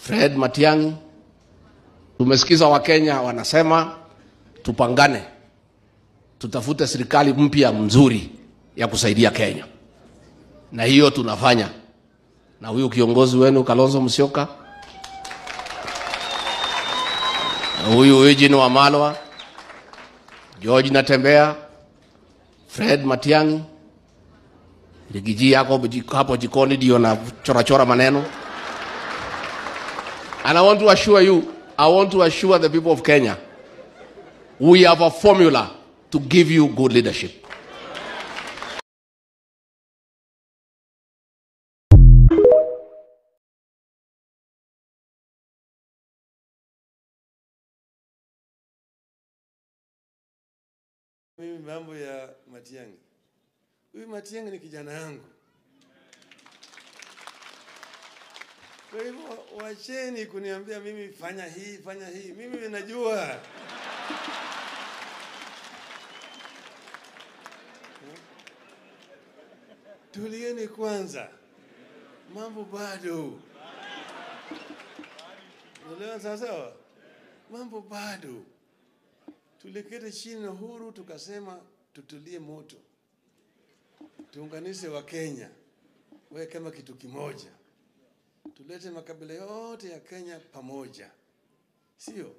Fred Matiang'i. Tumesikiza Wakenya wanasema tupangane, tutafute serikali mpya mzuri ya kusaidia Kenya, na hiyo tunafanya na huyu kiongozi wenu Kalonzo Musyoka, na huyu Eugene Wamalwa, George Natembeya, Fred Matiang'i. Ligiji yako hapo jikoni ndio na chora maneno. And I want to assure the people of Kenya, we have a formula to give you good leadership. Mimi mambo ya Matiang'i. Huyu Matiang'i ni kijana yangu. Kwa hivyo wacheni kuniambia mimi fanya hii, fanya hii. Mimi ninajua. Tulieni kwanza. Mambo bado. Unaelewa sasa? Mambo bado. Tuliketi chini na Uhuru tukasema tutulie moto. Tuunganishe wa Kenya. Wewe kama kitu kimoja. Tulete makabila yote ya Kenya pamoja. Sio?